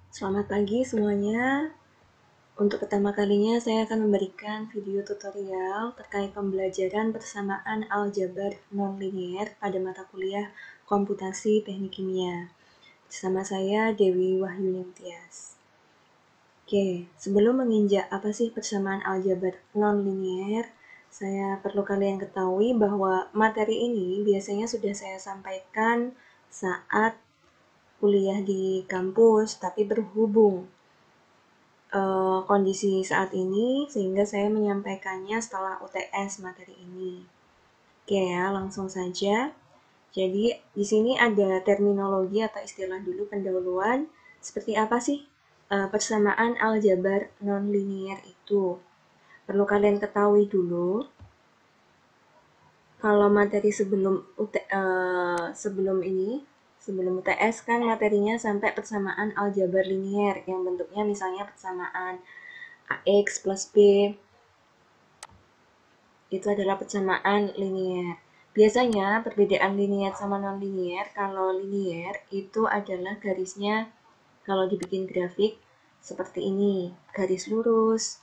Selamat pagi semuanya. Untuk pertama kalinya saya akan memberikan video tutorial terkait pembelajaran persamaan aljabar nonlinier pada mata kuliah Komputasi Teknik Kimia. Bersama saya Dewi Wahyuni Tias. Oke, sebelum menginjak apa sih persamaan aljabar nonlinier, saya perlu kalian ketahui bahwa materi ini biasanya sudah saya sampaikan saat kuliah di kampus, tapi berhubung kondisi saat ini sehingga saya menyampaikannya setelah UTS materi ini. Oke ya, langsung saja. Jadi di sini ada terminologi atau istilah dulu pendahuluan. Seperti apa sih persamaan aljabar nonlinier itu? Perlu kalian ketahui dulu. Kalau materi sebelum UTS kan materinya sampai persamaan aljabar linier yang bentuknya misalnya persamaan AX plus B itu adalah persamaan linier. Biasanya perbedaan linier sama non-linier, kalau linier itu adalah garisnya kalau dibikin grafik seperti ini, garis lurus,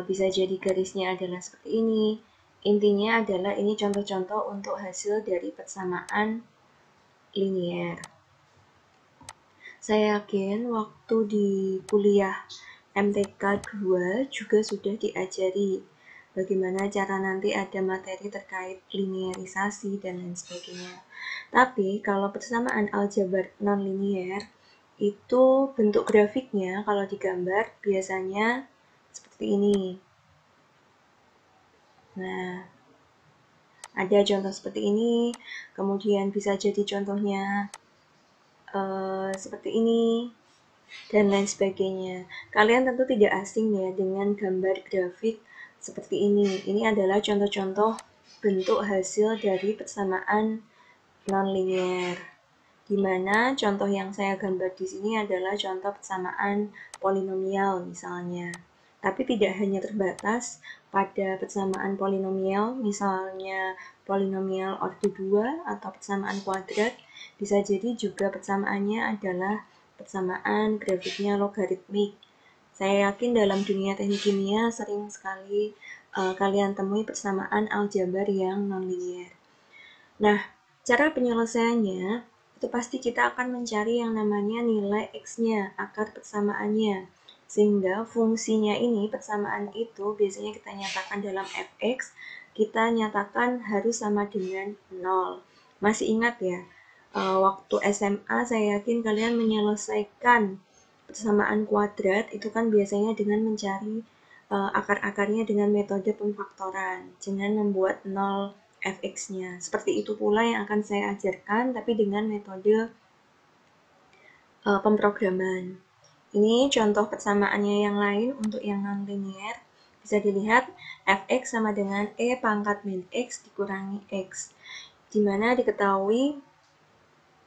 bisa jadi garisnya adalah seperti ini. Intinya adalah ini contoh-contoh untuk hasil dari persamaan linier. Saya yakin waktu di kuliah MTK 2 juga sudah diajari bagaimana cara nanti ada materi terkait linearisasi dan lain sebagainya. Tapi kalau persamaan aljabar nonlinier itu bentuk grafiknya kalau digambar biasanya seperti ini. Nah, ada contoh seperti ini, kemudian bisa jadi contohnya seperti ini, dan lain sebagainya. Kalian tentu tidak asing ya dengan gambar grafik seperti ini. Ini adalah contoh-contoh bentuk hasil dari persamaan nonlinier. Di mana contoh yang saya gambar di sini adalah contoh persamaan polinomial misalnya. Tapi tidak hanya terbatas pada persamaan polinomial, misalnya polinomial order 2 atau persamaan kuadrat, bisa jadi juga persamaannya adalah persamaan grafiknya logaritmik. Saya yakin dalam dunia teknik kimia sering sekali kalian temui persamaan aljabar yang nonlinier. Nah, cara penyelesaiannya itu pasti kita akan mencari yang namanya nilai X-nya, akar persamaannya. Sehingga fungsinya ini, persamaan itu biasanya kita nyatakan dalam fx, kita nyatakan harus sama dengan 0. Masih ingat ya, waktu SMA saya yakin kalian menyelesaikan persamaan kuadrat itu kan biasanya dengan mencari akar-akarnya dengan metode pemfaktoran, dengan membuat 0 fx-nya. Seperti itu pula yang akan saya ajarkan, tapi dengan metode pemrograman. Ini contoh persamaannya yang lain untuk yang non-linear. Bisa dilihat fx sama dengan e pangkat min x dikurangi x. Dimana diketahui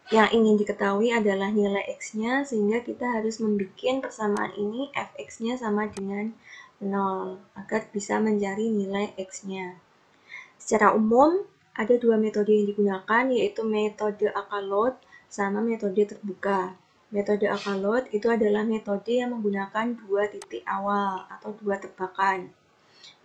yang ingin diketahui adalah nilai x-nya, sehingga kita harus membuat persamaan ini fx-nya sama dengan 0, agar bisa mencari nilai x-nya. Secara umum, ada dua metode yang digunakan, yaitu metode Akalot sama metode terbuka. Metode Akalot itu adalah metode yang menggunakan dua titik awal atau dua tebakan.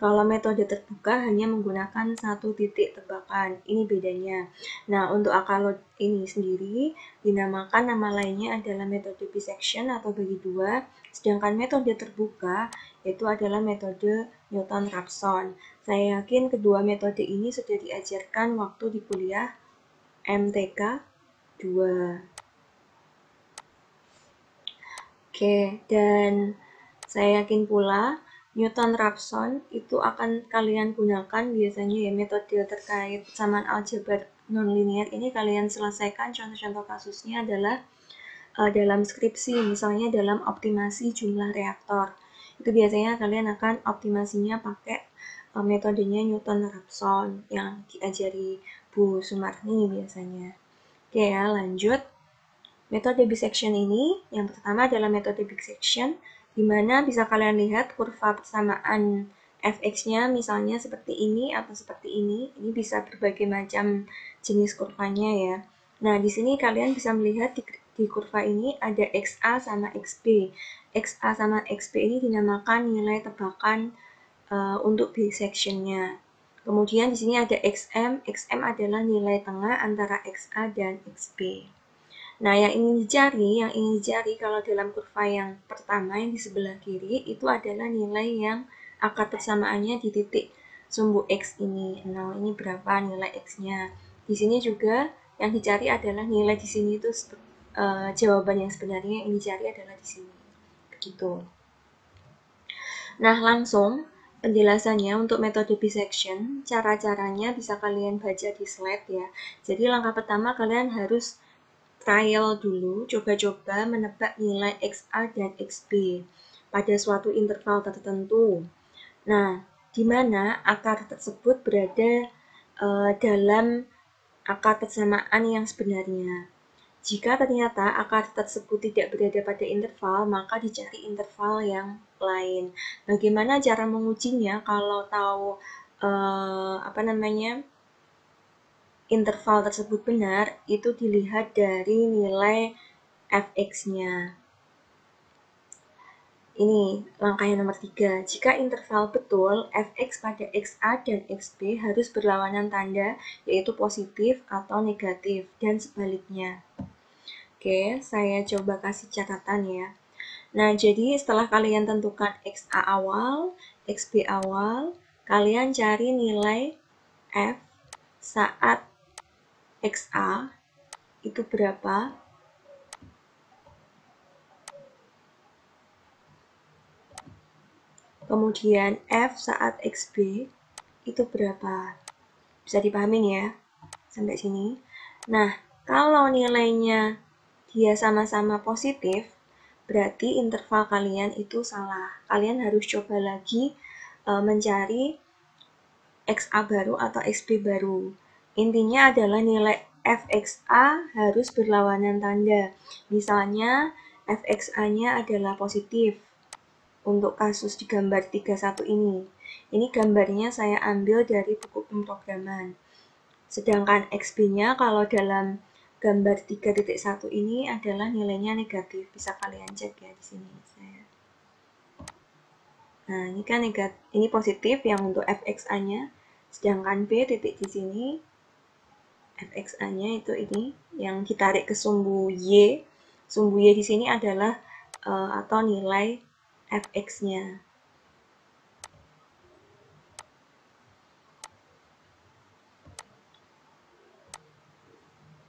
Kalau metode terbuka hanya menggunakan satu titik tebakan. Ini bedanya. Nah, untuk Akalot ini sendiri dinamakan nama lainnya adalah metode bisection atau bagi dua, sedangkan metode terbuka itu adalah metode Newton-Raphson. Saya yakin kedua metode ini sudah diajarkan waktu di kuliah MTK 2. Oke, dan saya yakin pula Newton-Raphson itu akan kalian gunakan biasanya ya metode terkait persamaan aljabar nonlinier ini kalian selesaikan contoh-contoh kasusnya adalah dalam skripsi, misalnya dalam optimasi jumlah reaktor. Itu biasanya kalian akan optimasinya pakai metodenya Newton-Raphson yang diajari Bu Sumarni biasanya. Oke ya, lanjut. Metode bisection ini, yang pertama adalah metode bisection, di mana bisa kalian lihat kurva persamaan fx-nya misalnya seperti ini atau seperti ini. Ini bisa berbagai macam jenis kurvanya ya. Nah, di sini kalian bisa melihat di kurva ini ada XA sama XB. XA sama XB ini dinamakan nilai tebakan untuk bisection-nya. Kemudian di sini ada XM. XM adalah nilai tengah antara XA dan XB. Nah, yang ingin dicari kalau dalam kurva yang pertama yang di sebelah kiri itu adalah nilai yang akar persamaannya di titik sumbu X ini. Nah, ini berapa nilai X-nya. Di sini juga yang dicari adalah nilai di sini itu jawaban yang sebenarnya yang dicari adalah di sini. Begitu. Nah, langsung penjelasannya untuk metode bisection, cara-caranya bisa kalian baca di slide ya. Jadi langkah pertama kalian harus trial dulu, coba-coba menebak nilai XA dan XB pada suatu interval tertentu. Nah, di mana akar tersebut berada dalam akar persamaan yang sebenarnya. Jika ternyata akar tersebut tidak berada pada interval, maka dicari interval yang lain. Bagaimana cara mengujinya kalau tahu interval tersebut benar, itu dilihat dari nilai fx-nya. Ini langkah yang nomor 3. Jika interval betul, fx pada xa dan xb harus berlawanan tanda, yaitu positif atau negatif, dan sebaliknya. Oke, saya coba kasih catatan ya. Nah, jadi setelah kalian tentukan xa awal, xb awal, kalian cari nilai f saat xa itu berapa. Kemudian f saat xb itu berapa. Bisa dipahamin ya sampai sini. Nah, kalau nilainya dia sama-sama positif, berarti interval kalian itu salah. Kalian harus coba lagi mencari XA baru atau XB baru. Intinya adalah nilai fxa harus berlawanan tanda. Misalnya fxa-nya adalah positif. Untuk kasus di gambar 31 ini. Ini gambarnya saya ambil dari buku pemrograman. Sedangkan XB-nya kalau dalam gambar 3.1 ini adalah nilainya negatif. Bisa kalian cek ya di sini. Nah, ini kan negatif, ini positif yang untuk fxa-nya. Sedangkan B titik di sini fxa-nya itu ini yang ditarik ke sumbu Y. Sumbu Y di sini adalah atau nilai fx-nya.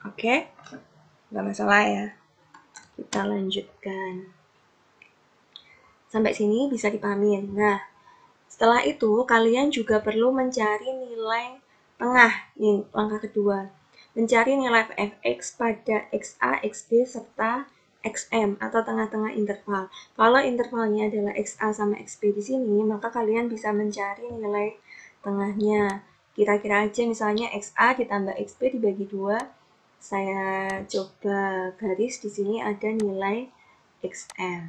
Oke, nggak masalah ya. Kita lanjutkan. Sampai sini bisa dipahamin. Nah, setelah itu kalian juga perlu mencari nilai tengah. Ini langkah kedua. Mencari nilai fx pada xa, xb, serta xm atau tengah-tengah interval. Kalau intervalnya adalah xa sama xb di sini, maka kalian bisa mencari nilai tengahnya. Kira-kira aja misalnya xa ditambah xb dibagi 2. Saya coba garis di sini ada nilai xm.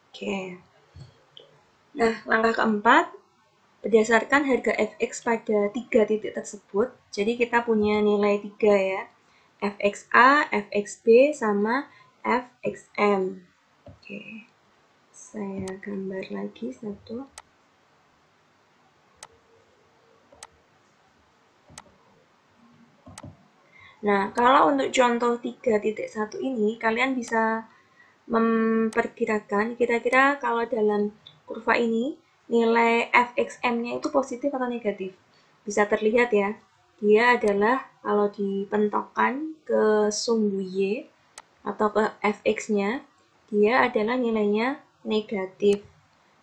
Oke. Nah, langkah keempat, berdasarkan harga fx pada 3 titik tersebut, jadi kita punya nilai 3 ya, fxa, fxb, sama fxm. Oke, saya gambar lagi satu. Nah, kalau untuk contoh 3.1 ini, kalian bisa memperkirakan kira-kira kalau dalam kurva ini nilai fxm-nya itu positif atau negatif. Bisa terlihat ya, dia adalah kalau dipentokkan ke sumbu Y atau ke fx-nya, dia adalah nilainya negatif.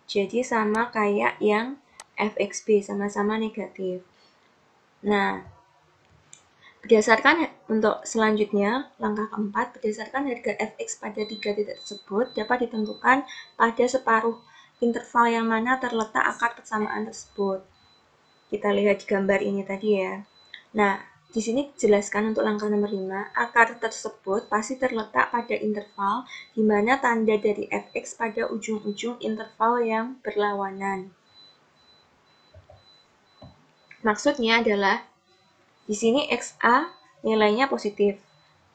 Jadi sama kayak yang fxb, sama-sama negatif. Nah, berdasarkan untuk selanjutnya, langkah keempat, berdasarkan harga fx pada 3 titik tersebut dapat ditentukan pada separuh interval yang mana terletak akar persamaan tersebut. Kita lihat di gambar ini tadi ya. Nah, di sini jelaskan untuk langkah nomor 5, akar tersebut pasti terletak pada interval di mana tanda dari fx pada ujung-ujung interval yang berlawanan. Maksudnya adalah Di sini XA nilainya positif.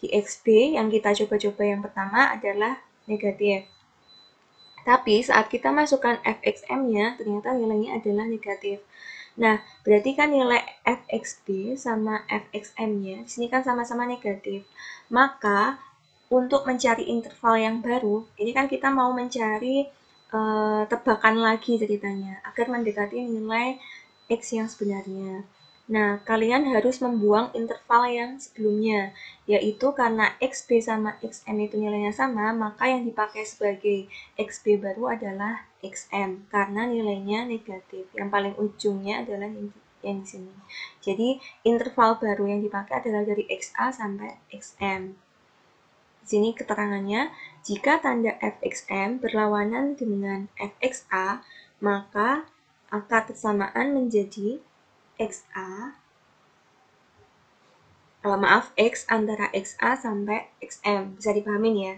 Di XB yang kita coba-coba yang pertama adalah negatif. Tapi saat kita masukkan fxm-nya, ternyata nilainya adalah negatif. Nah, berarti kan nilai fxb sama fxm-nya di sini kan sama-sama negatif. Maka untuk mencari interval yang baru, ini kan kita mau mencari tebakan lagi ceritanya agar mendekati nilai x yang sebenarnya. Nah, kalian harus membuang interval yang sebelumnya, yaitu karena xb sama xm itu nilainya sama, maka yang dipakai sebagai xb baru adalah xm, karena nilainya negatif. Yang paling ujungnya adalah yang di sini. Jadi, interval baru yang dipakai adalah dari xa sampai xm. Di sini keterangannya, jika tanda fxm berlawanan dengan fxa, maka akar kesamaan menjadi xa, x antara xa sampai xm. Bisa dipahamin ya?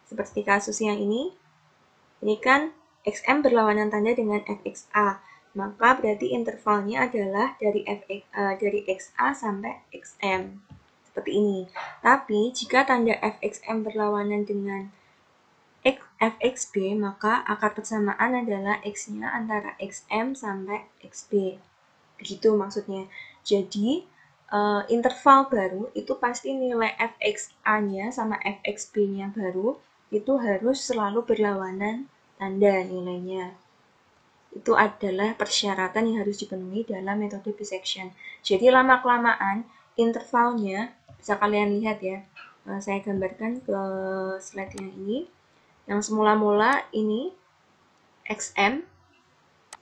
Seperti kasus yang ini kan xm berlawanan tanda dengan fxa, maka berarti intervalnya adalah dari xa sampai xm. Seperti ini. Tapi jika tanda fxm berlawanan dengan fxb, maka akar persamaan adalah x-nya antara xm sampai xb. Begitu maksudnya. Jadi, interval baru itu pasti nilai fxa-nya sama fxb-nya baru itu harus selalu berlawanan tanda nilainya. Itu adalah persyaratan yang harus dipenuhi dalam metode bisection. Jadi lama-kelamaan intervalnya, bisa kalian lihat ya, saya gambarkan ke slide yang ini. Yang semula-mula ini xm,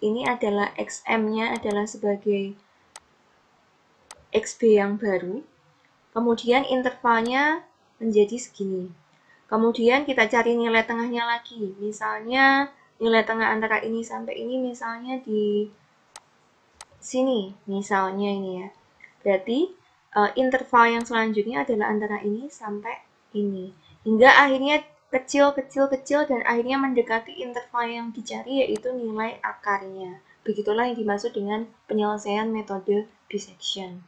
ini adalah xm-nya adalah sebagai xb yang baru, kemudian intervalnya menjadi segini. Kemudian kita cari nilai tengahnya lagi, misalnya nilai tengah antara ini sampai ini misalnya di sini, misalnya ini ya. Berarti interval yang selanjutnya adalah antara ini sampai ini. Hingga akhirnya kecil dan akhirnya mendekati interval yang dicari, yaitu nilai akarnya. Begitulah yang dimaksud dengan penyelesaian metode bisection.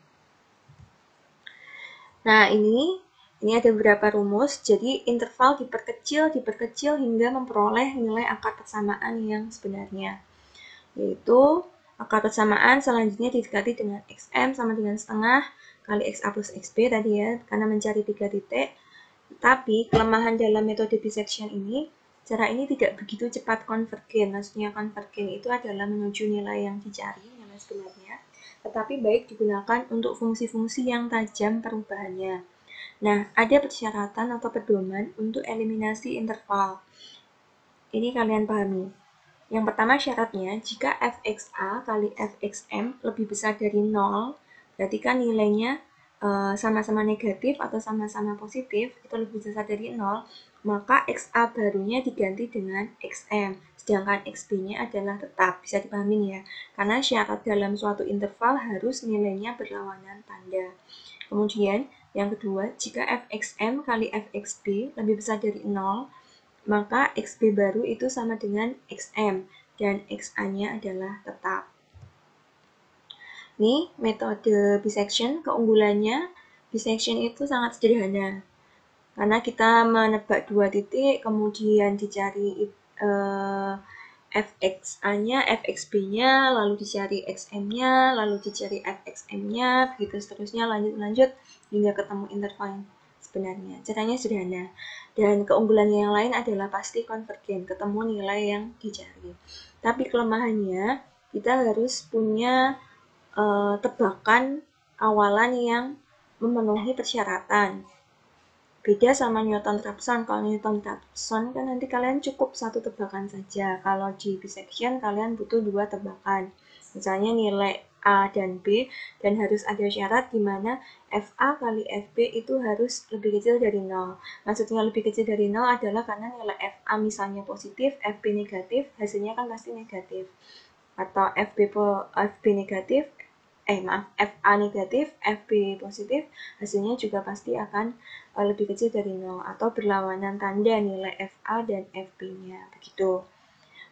Nah, ini ada beberapa rumus. Jadi, interval diperkecil hingga memperoleh nilai akar persamaan yang sebenarnya. Yaitu, akar persamaan selanjutnya didekati dengan xm sama dengan setengah kali xa plus xb tadi ya, karena mencari 3 titik. Tapi, kelemahan dalam metode bisection ini, cara ini tidak begitu cepat konvergen. Maksudnya konvergen itu adalah menuju nilai yang dicari, nilai sebenarnya, tetapi baik digunakan untuk fungsi-fungsi yang tajam perubahannya. Nah, ada persyaratan atau pedoman untuk eliminasi interval. Ini kalian pahami. Yang pertama syaratnya, jika fxa kali fxm lebih besar dari 0, berarti kan nilainya sama-sama negatif atau sama-sama positif, itu lebih besar dari 0, maka xa barunya diganti dengan xm, sedangkan xb-nya adalah tetap. Bisa dipahami ya, karena syarat dalam suatu interval harus nilainya berlawanan tanda. Kemudian, yang kedua, jika fxm kali fxb lebih besar dari 0, maka xb baru itu sama dengan xm, dan xa-nya adalah tetap. Ini metode bisection, keunggulannya bisection itu sangat sederhana. Karena kita menebak 2 titik, kemudian dicari fxa-nya, fxb-nya, lalu dicari xm-nya, lalu dicari fxm-nya, begitu seterusnya, lanjut hingga ketemu interval yang sebenarnya. Caranya sederhana. Dan keunggulannya yang lain adalah pasti konvergen, ketemu nilai yang dicari. Tapi kelemahannya, kita harus punya tebakan awalan yang memenuhi persyaratan. Beda sama Newton-Raphson. Kalau Newton-Raphson kan nanti kalian cukup satu tebakan saja. Kalau di bisection kalian butuh 2 tebakan. Misalnya nilai A dan B, dan harus ada syarat di mana FA kali FB itu harus lebih kecil dari 0. Maksudnya lebih kecil dari 0 adalah karena nilai FA misalnya positif, FB negatif, hasilnya kan pasti negatif. Atau FB negatif, FA negatif, FB positif, hasilnya juga pasti akan lebih kecil dari 0 atau berlawanan tanda nilai FA dan FB-nya. Begitu.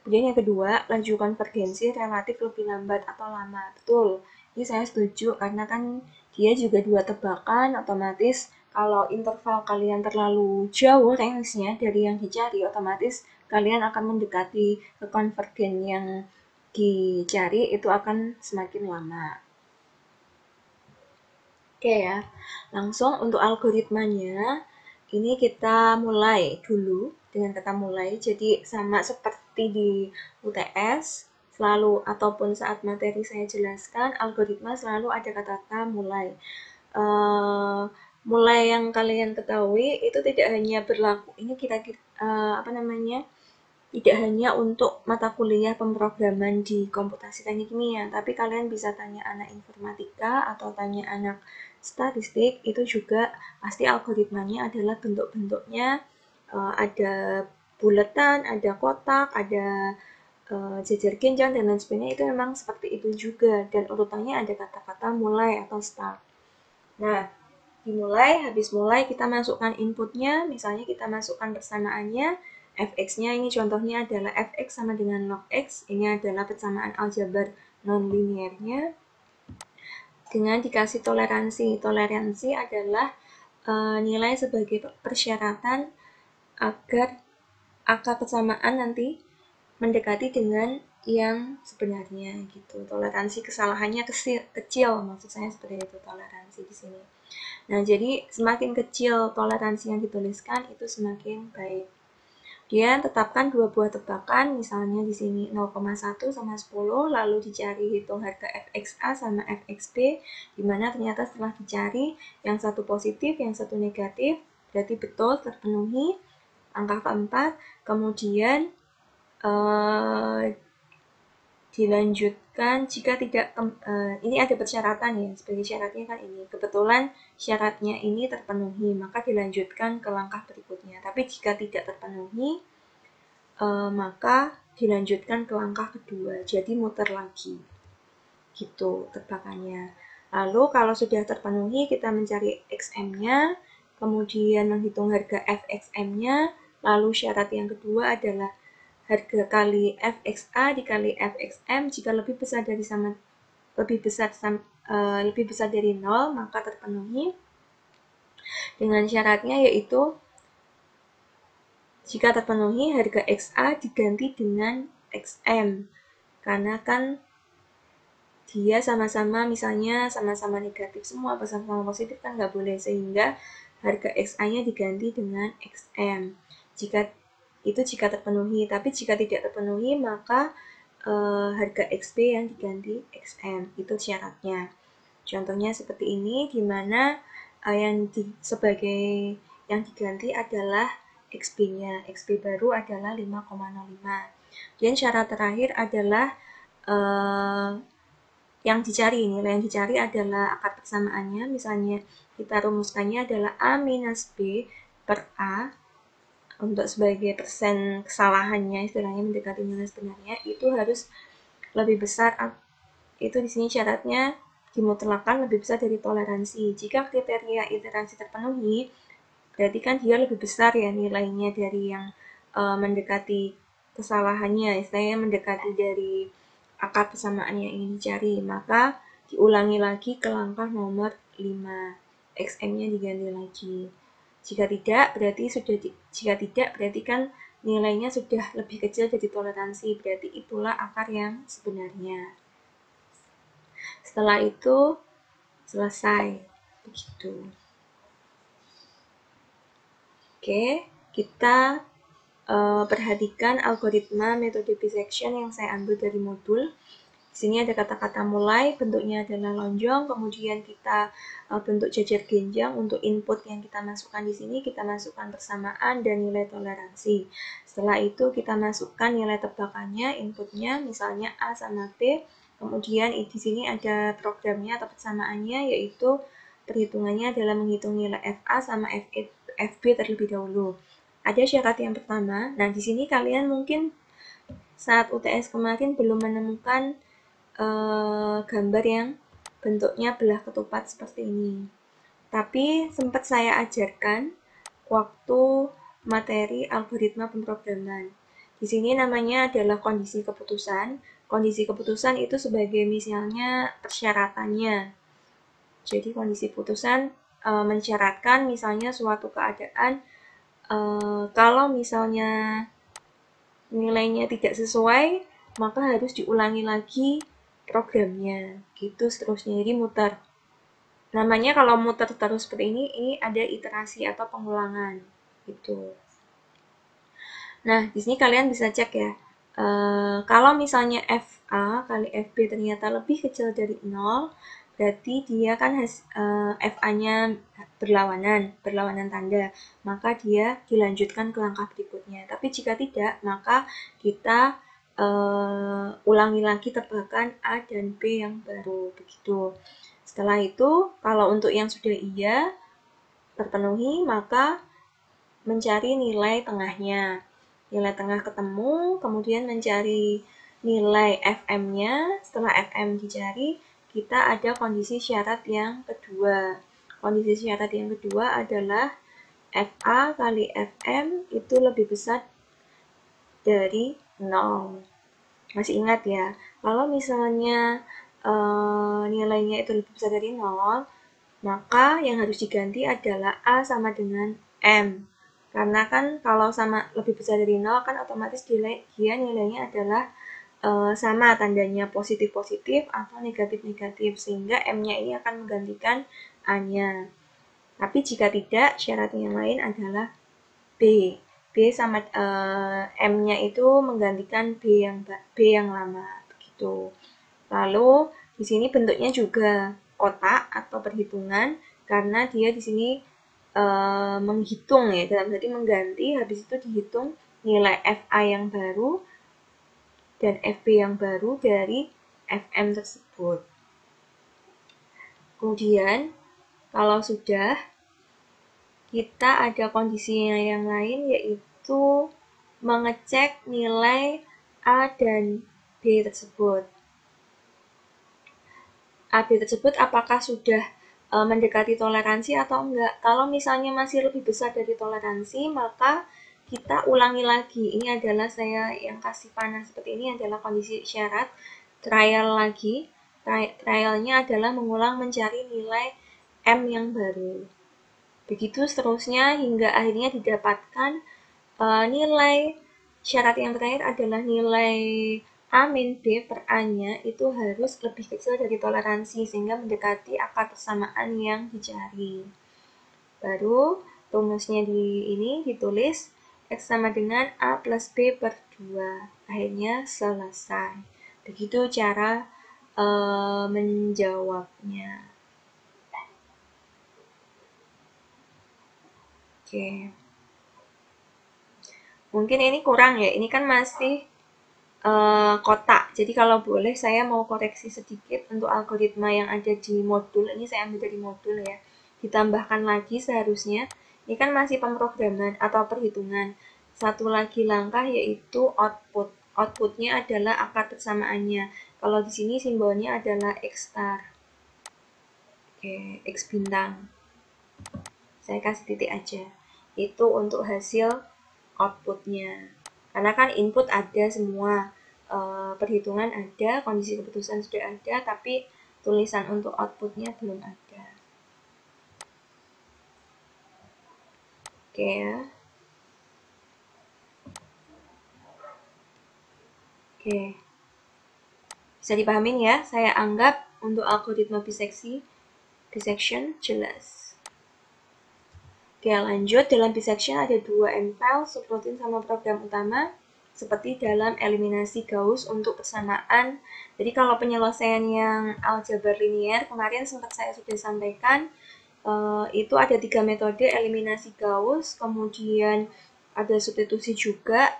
Kemudian yang kedua, laju konvergensi relatif lebih lambat atau lama. Betul, ini saya setuju karena kan dia juga 2 tebakan, otomatis kalau interval kalian terlalu jauh range-nya dari yang dicari, otomatis kalian akan mendekati ke konvergen yang dicari itu akan semakin lama. Oke ya, langsung untuk algoritmanya, ini kita mulai dulu dengan kata mulai. Jadi sama seperti di UTS, selalu ataupun saat materi saya jelaskan, algoritma selalu ada kata-kata mulai. Mulai yang kalian ketahui itu tidak hanya berlaku, ini kira-kira tidak hanya untuk mata kuliah pemrograman di komputasi teknik kimia, tapi kalian bisa tanya anak informatika atau tanya anak statistik, itu juga pasti algoritmanya adalah bentuk-bentuknya ada buletan, ada kotak, ada jejer genjang, dan lain sebagainya. Itu memang seperti itu juga, dan urutannya ada kata-kata mulai atau start. Nah, dimulai, habis mulai kita masukkan inputnya, misalnya kita masukkan persamaannya, fx-nya ini contohnya adalah fx sama dengan log x, ini adalah persamaan aljabar non-linearnya, dengan dikasih toleransi. Toleransi adalah nilai sebagai persyaratan agar angka persamaan nanti mendekati dengan yang sebenarnya gitu. Toleransi kesalahannya kecil, maksud saya seperti itu toleransi di sini. Nah, jadi semakin kecil toleransi yang dituliskan itu semakin baik. Dia tetapkan 2 buah tebakan, misalnya di sini 0,1 sama 10, lalu dicari hitung harga fxa sama fxb, di mana ternyata setelah dicari yang satu positif, yang satu negatif, berarti betul terpenuhi angka keempat, kemudian dilanjutkan jika tidak ini ada persyaratan ya, sebagai syaratnya kan ini, kebetulan syaratnya ini terpenuhi, maka dilanjutkan ke langkah berikutnya. Tapi jika tidak terpenuhi, maka dilanjutkan ke langkah kedua, jadi muter lagi gitu tebakannya. Lalu kalau sudah terpenuhi, kita mencari XM-nya, kemudian menghitung harga fxm-nya, lalu syarat yang kedua adalah harga kali fxa dikali fxm, jika lebih besar dari lebih besar dari 0, maka terpenuhi. Dengan syaratnya yaitu jika terpenuhi harga xa diganti dengan xm, karena kan dia sama-sama, misalnya sama-sama negatif semua, sama-sama positif kan nggak boleh, sehingga harga xa-nya diganti dengan xm. Jika terpenuhi, tapi jika tidak terpenuhi maka harga xb yang diganti xm, itu syaratnya. Contohnya seperti ini, di mana sebagai yang diganti adalah xb-nya, xb baru adalah 5,05. Dan syarat terakhir adalah nilai yang dicari adalah akar persamaannya, misalnya kita rumuskannya adalah A minus B per A, untuk sebagai persen kesalahannya, istilahnya mendekati nilai sebenarnya, itu harus lebih besar, itu di sini syaratnya dimutlakan lebih besar dari toleransi. Jika kriteria iteransi terpenuhi, berarti kan dia lebih besar ya nilainya dari yang mendekati kesalahannya, istilahnya mendekati dari akar persamaan yang ingin dicari, maka diulangi lagi ke langkah nomor 5, xm-nya diganti lagi. Jika tidak, berarti kan nilainya sudah lebih kecil dari toleransi, berarti itulah akar yang sebenarnya. Setelah itu selesai, begitu. Oke, kita perhatikan algoritma metode bisection yang saya ambil dari modul. Di sini ada kata-kata mulai, bentuknya adalah lonjong, kemudian kita bentuk jejer genjang untuk input yang kita masukkan di sini, kita masukkan persamaan dan nilai toleransi. Setelah itu kita masukkan nilai tebakannya, inputnya, misalnya A sama B, kemudian di sini ada programnya atau persamaannya, yaitu perhitungannya adalah menghitung nilai FA sama FB terlebih dahulu. Ada syarat yang pertama, nah di sini kalian mungkin saat UTS kemarin belum menemukan gambar yang bentuknya belah ketupat seperti ini. Tapi sempat saya ajarkan waktu materi algoritma pemrograman. Di sini namanya adalah kondisi keputusan. Kondisi keputusan itu sebagai misalnya persyaratannya. Jadi kondisi putusan mensyaratkan misalnya suatu keadaan kalau misalnya nilainya tidak sesuai, maka harus diulangi lagi programnya, gitu seterusnya. Jadi muter. Namanya kalau muter terus seperti ini ada iterasi atau pengulangan, gitu. Nah, di sini kalian bisa cek ya. Kalau misalnya FA kali FB ternyata lebih kecil dari 0, berarti dia kan FA-nya berlawanan tanda, maka dia dilanjutkan ke langkah berikutnya. Tapi jika tidak, maka kita ulangi lagi tebakan A dan B yang baru, begitu. Setelah itu, kalau untuk yang sudah iya terpenuhi, maka mencari nilai tengahnya. Nilai tengah ketemu, kemudian mencari nilai FM-nya. Setelah FM dicari, kita ada kondisi syarat yang kedua. Kondisi syarat yang kedua adalah FA kali FM itu lebih besar dari 0. Masih ingat ya, kalau misalnya nilainya itu lebih besar dari 0, maka yang harus diganti adalah A sama dengan M. Karena kan kalau sama lebih besar dari 0 kan otomatis dia nilainya adalah sama tandanya positif-positif atau negatif-negatif, sehingga M-nya ini akan menggantikan A-nya. Tapi jika tidak, syarat yang lain adalah B. B sama M-nya itu menggantikan B yang lama, begitu. Lalu di sini bentuknya juga kotak atau perhitungan karena dia di sini menghitung ya, dalam arti mengganti, habis itu dihitung nilai FA yang baru dan FB yang baru dari FM tersebut. Kemudian kalau sudah, kita ada kondisinya yang lain yaitu mengecek nilai A dan B tersebut. AB tersebut apakah sudah mendekati toleransi atau enggak. Kalau misalnya masih lebih besar dari toleransi, maka kita ulangi lagi. Ini adalah saya yang kasih panah seperti ini adalah kondisi syarat. Trial lagi. Trialnya adalah mengulang mencari nilai M yang baru. Begitu seterusnya hingga akhirnya didapatkan nilai syarat yang terakhir adalah nilai A min B per A-nya itu harus lebih kecil dari toleransi sehingga mendekati akar persamaan yang dicari. Baru rumusnya di ini ditulis X sama dengan A plus B per 2. Akhirnya selesai. Begitu cara menjawabnya. Oke. Mungkin ini kurang ya. Ini kan masih kotak. Jadi kalau boleh saya mau koreksi sedikit untuk algoritma yang ada di modul. Ini saya ambil dari modul ya. Ditambahkan lagi seharusnya. Ini kan masih pemrograman atau perhitungan. Satu lagi langkah yaitu output. Outputnya adalah akar persamaannya. Kalau di sini simbolnya adalah X star. Oke, X bintang. Saya kasih titik aja. Itu untuk hasil outputnya. Karena kan input ada semua, perhitungan ada, kondisi keputusan sudah ada, tapi tulisan untuk outputnya belum ada. Oke ya. Oke. Bisa dipahamin ya, saya anggap untuk algoritma bisection jelas. Oke, lanjut. Dalam bisection ada 2 M-file, subroutine sama program utama. Seperti dalam eliminasi Gauss untuk persamaan. Jadi kalau penyelesaian yang aljabar linear, kemarin sempat saya sudah sampaikan, itu ada 3 metode eliminasi Gauss, kemudian ada substitusi juga,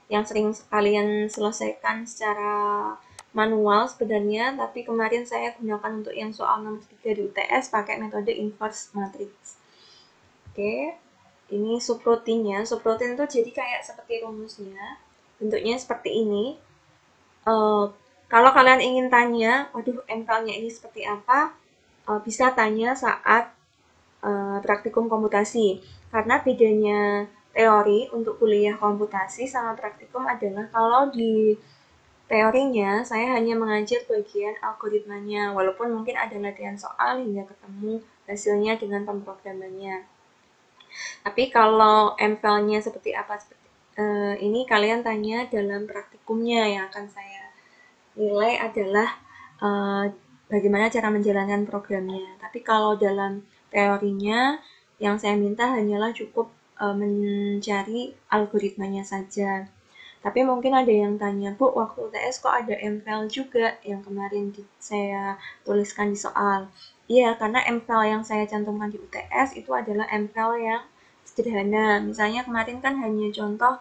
yang sering kalian selesaikan secara manual sebenarnya, tapi kemarin saya gunakan untuk yang soal nomor 3 di UTS pakai metode inverse matrix. Oke, ini subroutinnya. Subroutine itu jadi kayak seperti rumusnya. Bentuknya seperti ini. Kalau kalian ingin tanya, waduh M-file-nya ini seperti apa, bisa tanya saat praktikum komputasi. Karena bedanya teori untuk kuliah komputasi sama praktikum adalah kalau di teorinya saya hanya mengajar bagian algoritmanya, walaupun mungkin ada latihan soal hingga ketemu hasilnya dengan pemrogramannya. Tapi kalau MPL-nya seperti apa, ini kalian tanya dalam praktikumnya. Yang akan saya nilai adalah bagaimana cara menjalankan programnya. Tapi kalau dalam teorinya, yang saya minta hanyalah cukup mencari algoritmanya saja. Tapi mungkin ada yang tanya, Bu, waktu UTS kok ada MPL juga yang kemarin saya tuliskan di soal. Iya, karena MPL yang saya cantumkan di UTS itu adalah MPL yang sederhana. Misalnya kemarin kan hanya contoh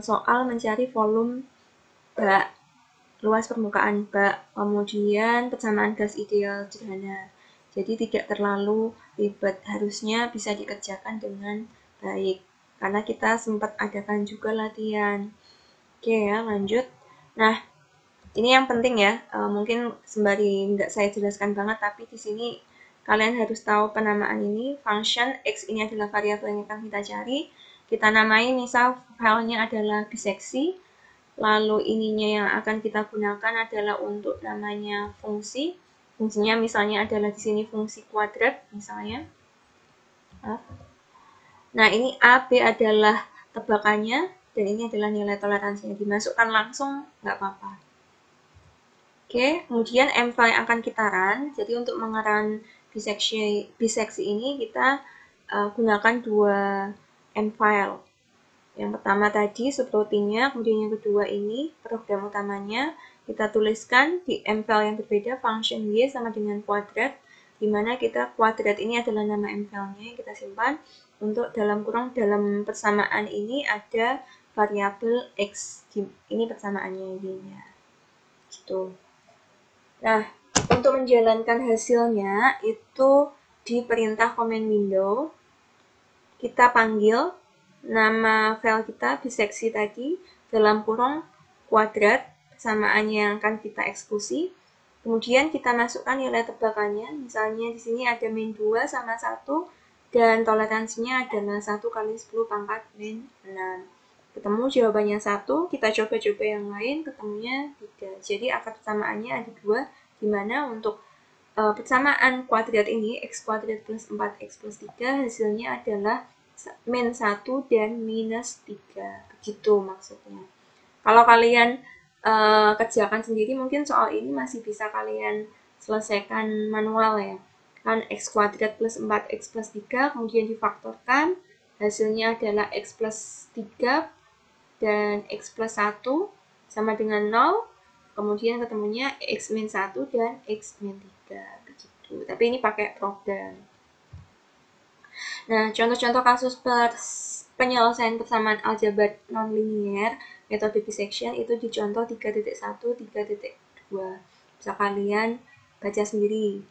soal mencari volume bak, luas permukaan bak, kemudian persamaan gas ideal sederhana. Jadi tidak terlalu ribet, harusnya bisa dikerjakan dengan baik. Karena kita sempat adakan juga latihan. Oke ya, lanjut. Nah, ini yang penting ya, mungkin sembari nggak saya jelaskan banget, tapi di sini kalian harus tahu penamaan ini. Function X ini adalah variabel yang akan kita cari. Kita namai, misal filenya adalah biseksi, lalu ininya yang akan kita gunakan adalah untuk namanya fungsi. Fungsinya misalnya adalah di sini fungsi kuadrat, misalnya. Nah, ini A, B adalah tebakannya, dan ini adalah nilai toleransinya. Dimasukkan langsung, nggak apa-apa. Oke, kemudian M-file yang akan kita run. Jadi untuk mengeran biseksi ini kita gunakan dua M-file. Yang pertama tadi subroutine-nya, kemudian yang kedua ini program utamanya. Kita tuliskan di M-file yang berbeda, function Y sama dengan kuadrat, di mana kita kuadrat ini adalah nama M-file-nya yang kita simpan. Untuk dalam kurung dalam persamaan ini ada variabel X. Ini persamaannya Y-nya. Gitu. Nah, untuk menjalankan hasilnya itu di perintah command window kita panggil nama file kita biseksi tadi dalam kurung kuadrat persamaannya yang akan kita eksekusi. Kemudian kita masukkan nilai tebakannya. Misalnya di sini ada min 2 sama 1 dan toleransinya adalah 1 kali 10 pangkat min 6. Ketemu jawabannya 1, kita coba-coba yang lain, ketemunya 3. Jadi akar persamaannya ada 2, di mana untuk persamaan kuadrat ini, x kuadrat plus 4x plus 3, hasilnya adalah min 1 dan minus 3. Begitu maksudnya. Kalau kalian kerjakan sendiri, mungkin soal ini masih bisa kalian selesaikan manual ya. Kan x kuadrat plus 4x plus 3, kemudian difaktorkan, hasilnya adalah x plus 3 dan x plus 1 sama dengan 0, kemudian ketemunya x min 1 dan x min 3, begitu. Tapi ini pakai program. Nah, contoh-contoh kasus penyelesaian persamaan aljabar nonlinier metode bisection itu di contoh 3.1, 3.2. Bisa kalian baca sendiri.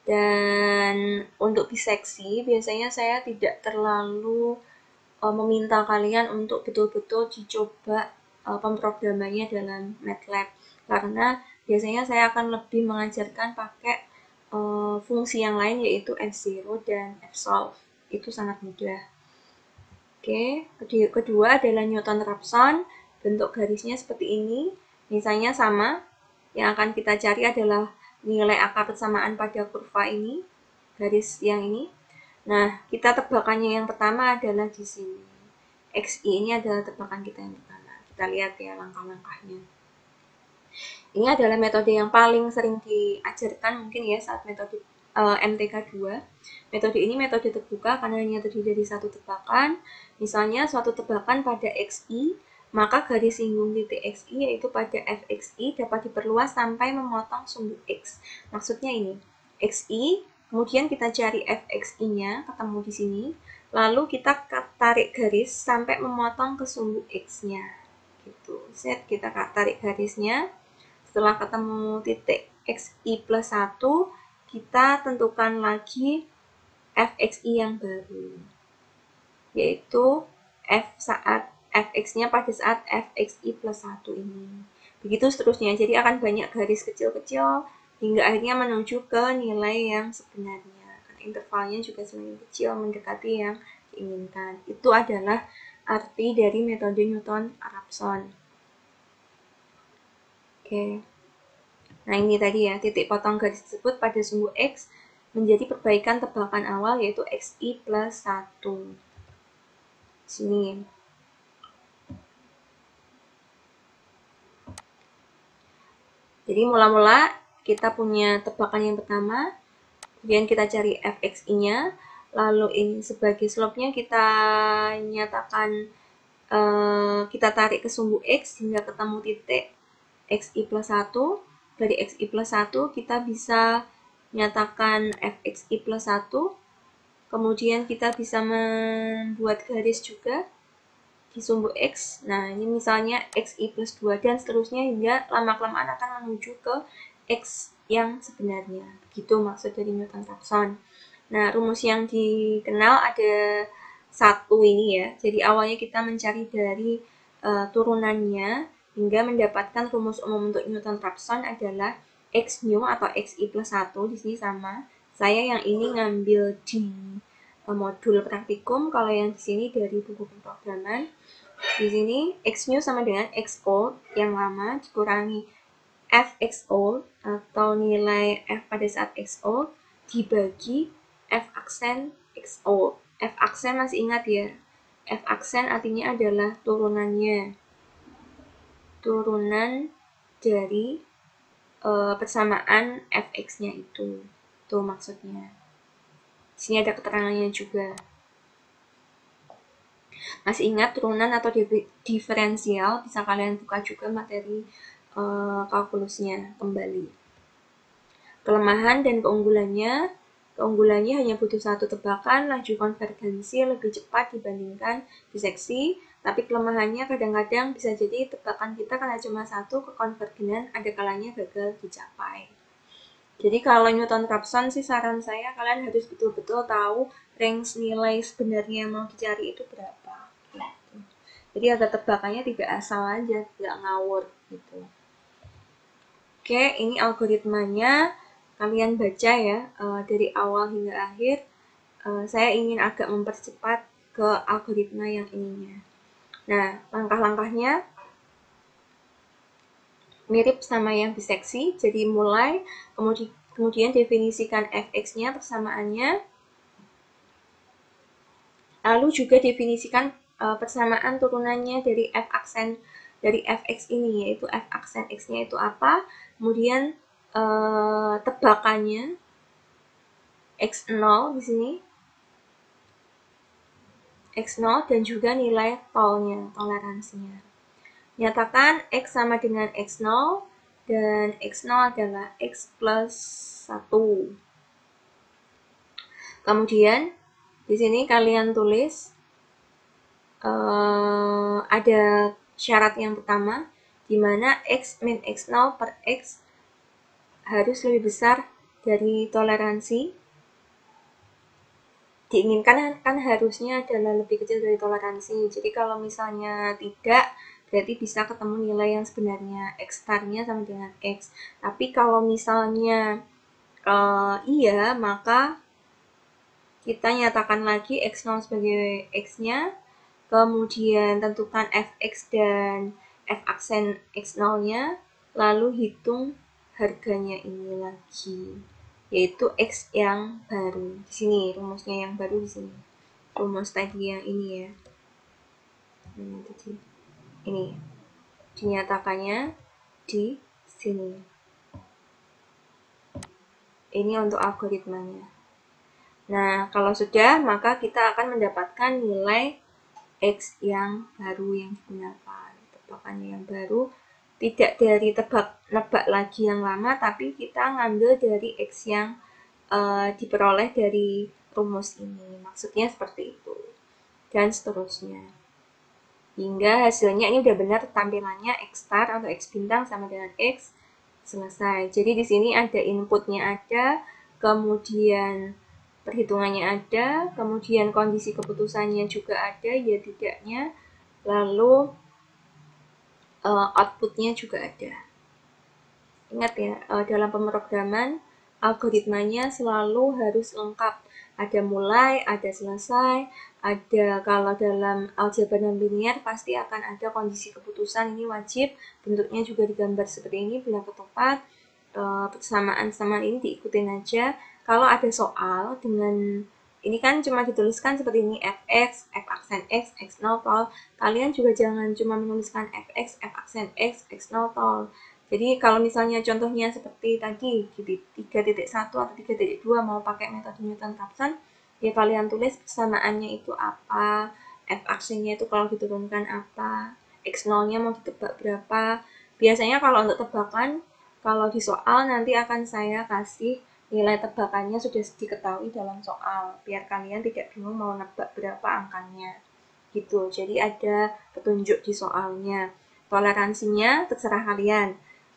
Dan untuk biseksi, biasanya saya tidak terlalu meminta kalian untuk betul-betul dicoba pemrogramannya dalam MATLAB. Karena biasanya saya akan lebih mengajarkan pakai fungsi yang lain, yaitu F0 dan Fsolve. Itu sangat mudah. Oke, kedua adalah Newton-Raphson. Bentuk garisnya seperti ini. Misalnya sama. Yang akan kita cari adalah nilai akar persamaan pada kurva ini. Garis yang ini. Nah, kita tebakannya yang pertama adalah di sini. XI ini adalah tebakan kita yang pertama. Kita lihat ya langkah-langkahnya. Ini adalah metode yang paling sering diajarkan mungkin ya saat metode MTK 2. Metode ini metode terbuka karena hanya terdiri dari satu tebakan. Misalnya suatu tebakan pada XI, maka garis singgung titik XI yaitu pada FXI dapat diperluas sampai memotong sumbu X. Maksudnya ini, XI, kemudian kita cari FXI-nya, ketemu di sini, lalu kita tarik garis sampai memotong ke sumbu X-nya. Gitu. Set, kita tarik garisnya. Setelah ketemu titik XI plus 1, kita tentukan lagi FXI yang baru, yaitu F saat Fx-nya pada saat Fxi plus 1 ini. Begitu seterusnya, jadi akan banyak garis kecil-kecil hingga akhirnya menuju ke nilai yang sebenarnya. Karena intervalnya juga semakin kecil mendekati yang diinginkan. Itu adalah arti dari metode Newton-Raphson. Oke. Nah, ini tadi ya, titik potong garis tersebut pada sumbu X menjadi perbaikan tebakan awal yaitu XI plus 1. Sini. Jadi mula-mula kita punya tebakan yang pertama, kemudian kita cari fxi-nya, lalu ini sebagai slope-nya kita nyatakan, kita tarik ke sumbu X hingga ketemu titik xi plus 1. Dari xi plus 1 kita bisa nyatakan fxi plus 1, kemudian kita bisa membuat garis juga di sumbu X. Nah, ini misalnya XI plus 2 dan seterusnya hingga lama-kelamaan akan menuju ke X yang sebenarnya. Begitu maksud dari Newton-Raphson. Nah, rumus yang dikenal ada satu ini ya. Jadi awalnya kita mencari dari turunannya hingga mendapatkan rumus umum untuk Newton-Raphson adalah X mu atau XI plus 1. Di sini sama. Saya yang ini ngambil di modul praktikum, kalau yang di sini dari buku pemrograman. Di sini X mu sama dengan X old yang lama dikurangi F X old atau nilai F pada saat X old dibagi F aksen X old. F aksen masih ingat ya? F aksen artinya adalah turunannya. Turunan dari persamaan Fx-nya itu. Itu maksudnya. Di sini ada keterangannya juga. Masih ingat turunan atau diferensial? Bisa kalian buka juga materi kalkulusnya kembali. Kelemahan dan keunggulannya. Keunggulannya hanya butuh satu tebakan, laju konvergensi lebih cepat dibandingkan diseksi. Tapi kelemahannya kadang-kadang bisa jadi tebakan kita karena cuma satu, kekonvergenan ada kalanya gagal dicapai. Jadi kalau Newton-Raphson sih saran saya kalian harus betul-betul tahu range nilai sebenarnya yang mau dicari itu berapa. Gitu. Jadi ada tebakannya tidak asal aja, tidak ngawur gitu. Oke, ini algoritmanya. Kalian baca ya dari awal hingga akhir. Saya ingin agak mempercepat ke algoritma yang ininya. Nah, langkah-langkahnya mirip sama yang diseksi. Jadi mulai, kemudian definisikan fx-nya, persamaannya. Lalu juga definisikan persamaan turunannya dari f aksen dari fx ini, yaitu f aksen x-nya itu apa. Kemudian tebakannya x0 di sini. X0 dan juga nilai tolnya, toleransinya. Nyatakan X sama dengan X0 dan X0 adalah X plus 1. Kemudian di sini kalian tulis ada syarat yang pertama di mana X min X0 per X harus lebih besar dari toleransi. Diinginkan kan harusnya adalah lebih kecil dari toleransi. Jadi kalau misalnya tidak, berarti bisa ketemu nilai yang sebenarnya X star-nya sama dengan X. Tapi kalau misalnya iya, maka kita nyatakan lagi X0 sebagai X-nya, kemudian tentukan Fx dan F aksen X0-nya, lalu hitung harganya ini lagi, yaitu X yang baru. Di sini rumusnya yang baru di sini. Rumus tadi yang ini ya. Ini dinyatakannya di sini. Ini untuk algoritmanya. Nah, kalau sudah, maka kita akan mendapatkan nilai X yang baru yang digunakan. Tebakannya yang baru, tidak dari nebak lagi yang lama, tapi kita ngambil dari X yang diperoleh dari rumus ini. Maksudnya seperti itu. Dan seterusnya. Hingga hasilnya ini udah benar tampilannya X star atau X bintang sama dengan X. Selesai. Jadi di sini ada inputnya ada, kemudian perhitungannya ada, kemudian kondisi keputusannya juga ada, ya tidaknya, lalu outputnya juga ada. Ingat ya, dalam pemrograman algoritmanya selalu harus lengkap. Ada mulai, ada selesai, ada kalau dalam aljabar non linear pasti akan ada kondisi keputusan, ini wajib, bentuknya juga digambar seperti ini, bila ketupat, persamaan-persamaan ini diikutin aja. Kalau ada soal dengan ini kan cuma dituliskan seperti ini, fx, f aksen x, x0 tol. Kalian juga jangan cuma menuliskan fx, f aksen x, x0 tol. Jadi kalau misalnya contohnya seperti tadi di 3.1 atau 3.2 mau pakai metode Newton-Raphson, ya kalian tulis persamaannya itu apa, f aksennya itu kalau diturunkan apa, x0-nya mau ditebak berapa. Biasanya kalau untuk tebakan, kalau di soal nanti akan saya kasih nilai tebakannya sudah diketahui dalam soal, biar kalian tidak bingung mau nebak berapa angkanya. Gitu, jadi ada petunjuk di soalnya. Toleransinya terserah kalian.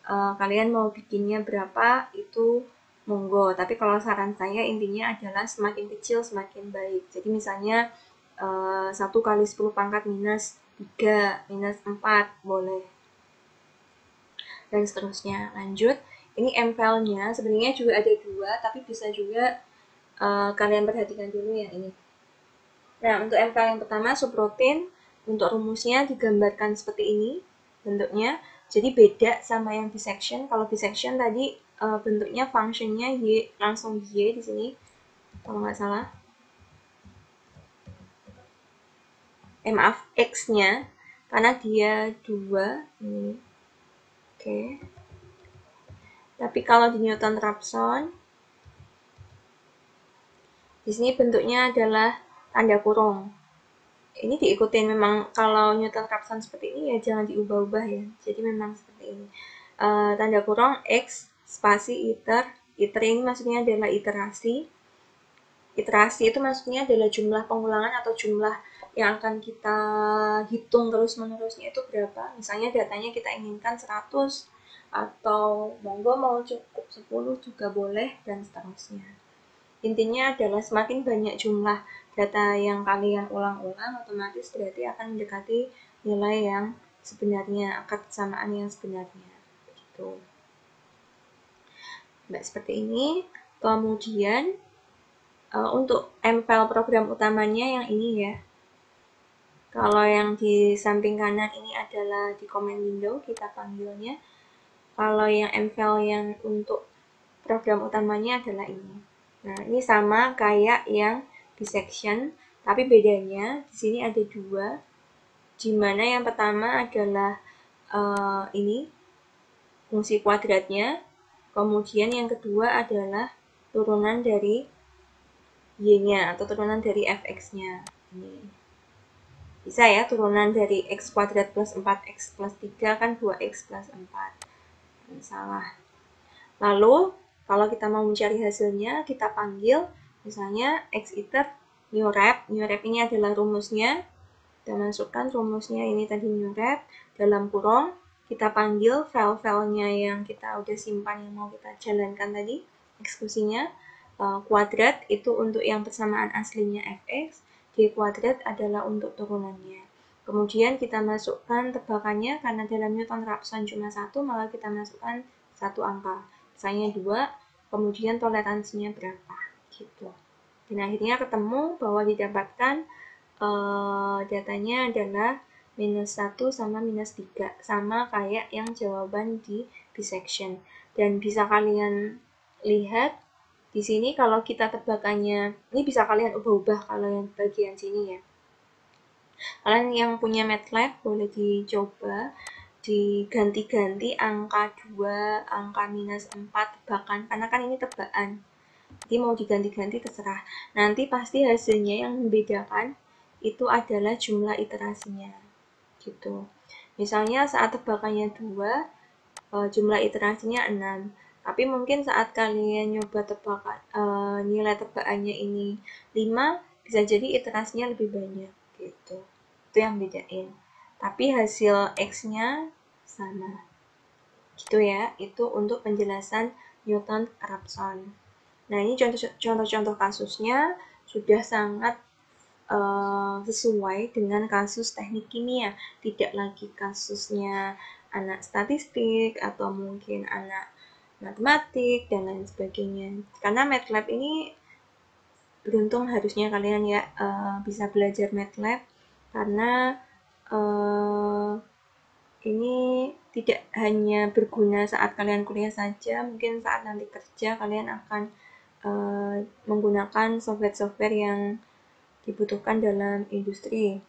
Kalian mau bikinnya berapa itu monggo, tapi kalau saran saya intinya adalah semakin kecil semakin baik. Jadi misalnya 1 kali 10 pangkat minus 3, minus 4 boleh, dan seterusnya. Lanjut, ini MPL-nya sebenarnya juga ada 2, tapi bisa juga kalian perhatikan dulu yang ini. Nah, untuk MPL yang pertama subroutine, untuk rumusnya digambarkan seperti ini bentuknya. Jadi beda sama yang bisection. Kalau bisection tadi bentuknya functionnya y, langsung y di sini, kalau nggak salah. Maaf, x-nya karena dia 2 ini. Oke. Tapi kalau di Newton-Raphson di sini bentuknya adalah tanda kurung. Ini diikutin memang, kalau Newton-Raphson seperti ini ya jangan diubah-ubah ya. Jadi memang seperti ini. Tanda kurung X spasi iter. Iter ini maksudnya adalah iterasi. Iterasi itu maksudnya adalah jumlah pengulangan atau jumlah yang akan kita hitung terus-menerusnya itu berapa. Misalnya datanya kita inginkan 100 atau monggo mau cukup 10 juga boleh, dan seterusnya. Intinya adalah semakin banyak jumlah data yang kalian ulang-ulang, otomatis berarti akan mendekati nilai yang sebenarnya, akar kesamaan yang sebenarnya. Gitu. Nah, seperti ini. Kemudian untuk MPL program utamanya yang ini ya. Kalau yang di samping kanan ini adalah di comment window kita panggilnya. Kalau yang MPL yang untuk program utamanya adalah ini. Nah, ini sama kayak yang bisection, tapi bedanya di sini ada 2, di mana yang pertama adalah ini fungsi kuadratnya, kemudian yang kedua adalah turunan dari y-nya atau turunan dari fx-nya. Ini bisa ya, turunan dari x kuadrat plus 4x plus 3 kan 2x plus 4. Salah. Lalu kalau kita mau mencari hasilnya, kita panggil misalnya x iter new rep. New rep ini adalah rumusnya. Kita masukkan rumusnya ini tadi new rep. Dalam kurung, kita panggil file-filenya yang kita udah simpan, yang mau kita jalankan tadi, eksekusinya. Kuadrat itu untuk yang persamaan aslinya fx. D kuadrat adalah untuk turunannya. Kemudian kita masukkan tebakannya, karena dalam Newton-Raphson cuma 1, maka kita masukkan 1 angka. Misalnya 2, kemudian toleransinya berapa, gitu. Dan akhirnya ketemu bahwa didapatkan datanya adalah minus 1 sama minus 3, sama kayak yang jawaban di bisection. Dan bisa kalian lihat di sini kalau kita tebakannya, ini bisa kalian ubah-ubah kalau yang bagian sini ya. Kalian yang punya MATLAB boleh dicoba diganti-ganti angka 2, angka minus 4 tebakan, karena kan ini tebakan. Jadi mau diganti-ganti terserah. Nanti pasti hasilnya yang membedakan itu adalah jumlah iterasinya. Gitu. Misalnya saat tebakannya 2, jumlah iterasinya 6. Tapi mungkin saat kalian nyoba tebakan, nilai tebakannya ini 5, bisa jadi iterasinya lebih banyak. Gitu. Itu yang bedain. Tapi hasil X-nya sama. Gitu ya, itu untuk penjelasan Newton-Raphson. Nah, ini contoh-contoh kasusnya sudah sangat sesuai dengan kasus teknik kimia. Tidak lagi kasusnya anak statistik atau mungkin anak matematik dan lain sebagainya. Karena MATLAB ini beruntung harusnya kalian ya bisa belajar MATLAB, karena ini tidak hanya berguna saat kalian kuliah saja, mungkin saat nanti kerja kalian akan menggunakan software-software yang dibutuhkan dalam industri.